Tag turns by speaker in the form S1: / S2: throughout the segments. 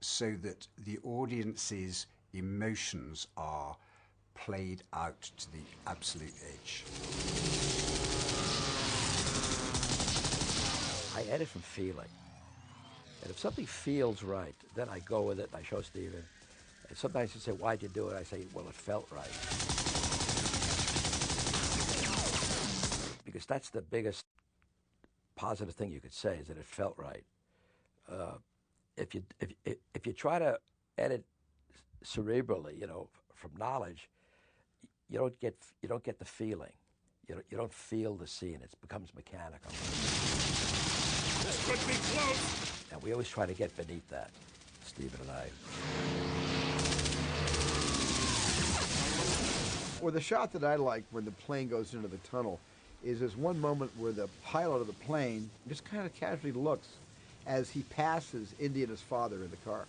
S1: so that the audience's emotions are played out to the absolute edge.
S2: I edit from feeling. And if something feels right, then I go with it and I show Stephen. And sometimes he'll say, why'd you do it? I say, well, it felt right. Because that's the biggest positive thing you could say, is that it felt right. If you try to edit cerebrally, from knowledge, you don't get the feeling. You don't feel the scene. It becomes mechanical.
S3: This could be close.
S2: And we always try to get beneath that, Stephen and I.
S4: Well, the shot that I like when the plane goes into the tunnel is there's one moment where the pilot of the plane just kind of casually looks as he passes Indy and his father in the car.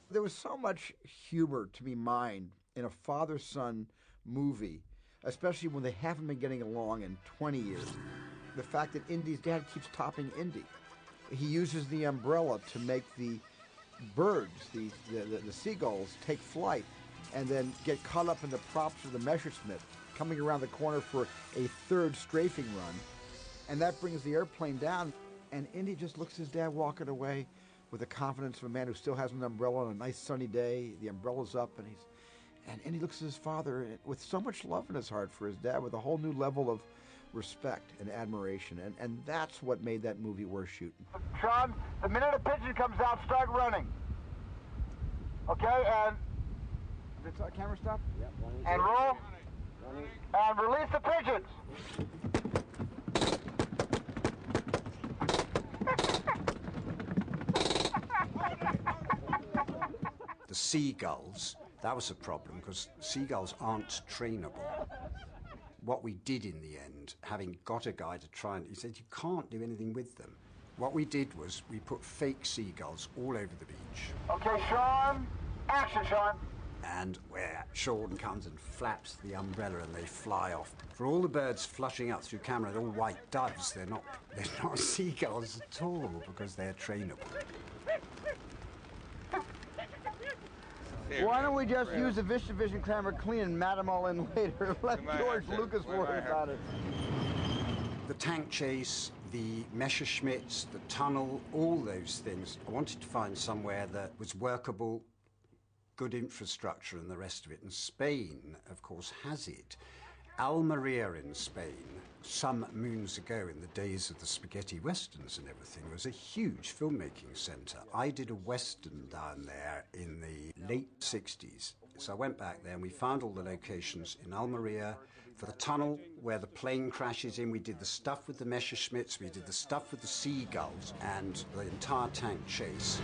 S4: There was so much humor to be mined in a father-son movie, especially when they haven't been getting along in 20 years. The fact that Indy's dad keeps topping Indy. He uses the umbrella to make the birds, the seagulls, take flight and then get caught up in the props of the Messerschmitt, coming around the corner for a third strafing run. And that brings the airplane down, and Indy just looks at his dad walking away with the confidence of a man who still has an umbrella on a nice sunny day. The umbrella's up, and Indy looks at his father with so much love in his heart for his dad, with a whole new level of respect and admiration, and that's what made that movie worth shooting.
S5: Sean, the minute a pigeon comes out, start running. Okay, and the camera stop?
S2: Yeah, running.
S5: And roll.
S2: Running.
S5: And release the pigeons.
S1: The seagulls, that was a problem because seagulls aren't trainable. What we did in the end, having got a guy to try and, he said, you can't do anything with them. What we did was we put fake seagulls all over the beach.
S5: Okay, Sean. Action, Sean.
S1: And where Sean comes and flaps the umbrella and they fly off. For all the birds flushing up through camera, they're all white doves. They're not seagulls at all because they're trainable.
S5: Why don't we just use the VistaVision camera clean and mat them all in later? Let George Lucas worry about it.
S1: The tank chase, the Messerschmitts, the tunnel, all those things. I wanted to find somewhere that was workable, good infrastructure and the rest of it. And Spain, of course, has it. Almería in Spain, some moons ago in the days of the spaghetti westerns and everything, was a huge filmmaking centre. I did a western down there in the late 60s. So I went back there and we found all the locations in Almería. For the tunnel where the plane crashes in, we did the stuff with the Messerschmitts, we did the stuff with the seagulls and the entire tank chase.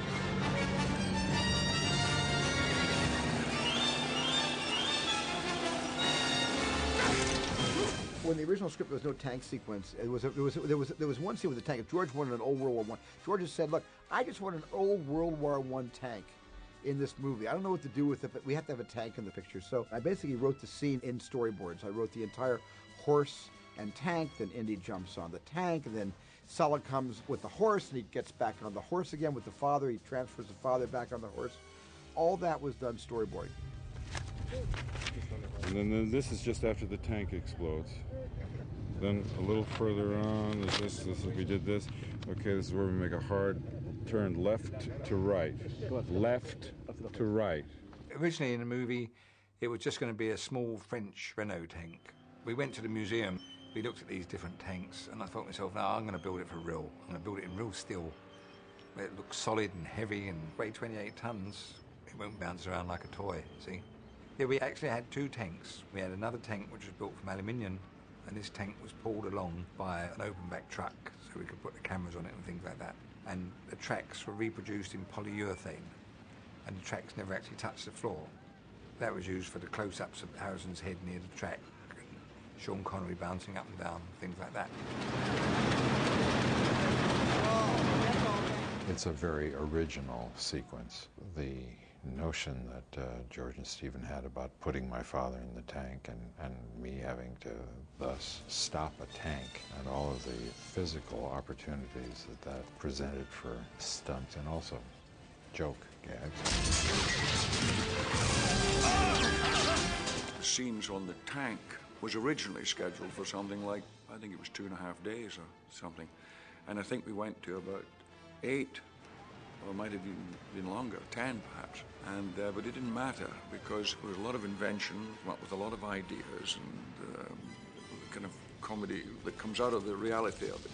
S4: When the original script, there was no tank sequence. There was one scene with the tank. George wanted an old World War I. George just said, look, I just want an old World War I tank in this movie. I don't know what to do with it, but we have to have a tank in the picture. So I basically wrote the scene in storyboards. I wrote the entire horse and tank, then Indy jumps on the tank, and then Sala comes with the horse, and he gets back on the horse again with the father. He transfers the father back on the horse. All that was done storyboarding.
S6: And then this is just after the tank explodes. Then a little further on is this we did this. Okay, this is where we make a hard turn left to right. Left to right.
S7: Originally in the movie, it was just going to be a small French Renault tank. We went to the museum, we looked at these different tanks, and I thought to myself, no, I'm going to build it for real. I'm going to build it in real steel. It looks solid and heavy and weigh 28 tons. It won't bounce around like a toy, see? Yeah, we actually had two tanks. We had another tank which was built from aluminium, and this tank was pulled along by an open-back truck so we could put the cameras on it and things like that. And the tracks were reproduced in polyurethane, and the tracks never actually touched the floor. That was used for the close-ups of Harrison's head near the track, and Sean Connery bouncing up and down, things like that.
S8: It's a very original sequence. The notion that George and Stephen had about putting my father in the tank and me having to thus stop a tank and all of the physical opportunities that presented for stunts and also joke
S9: The scenes on the tank was originally scheduled for something like, I think it was 2.5 days or something. And I think we went to about 8, or it might have even been longer, 10 perhaps. And but it didn't matter because there was a lot of invention, come up with a lot of ideas, and the kind of comedy that comes out of the reality of it.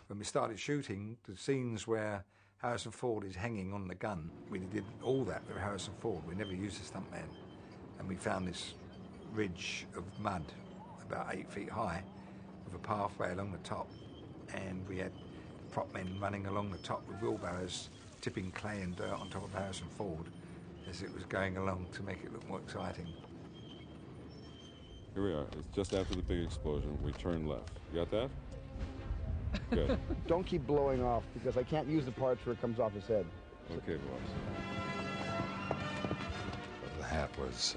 S7: When we started shooting, the scenes where Harrison Ford is hanging on the gun, we did all that with Harrison Ford. We never used a stuntman. And we found this ridge of mud about 8 feet high with a pathway along the top. And we had prop men running along the top with wheelbarrows, tipping clay and dirt on top of Harrison Ford as it was going along to make it look more exciting.
S6: Here we are. It's just after the big explosion. We turn left. You got that? Good.
S4: Don't keep blowing off, because I can't use the parts where it comes off his head.
S6: Okay, boss.
S8: The hat was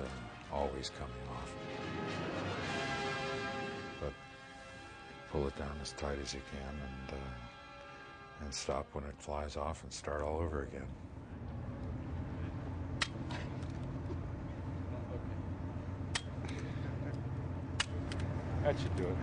S8: always coming off. But pull it down as tight as you can and stop when it flies off and start all over again.
S6: That should do it.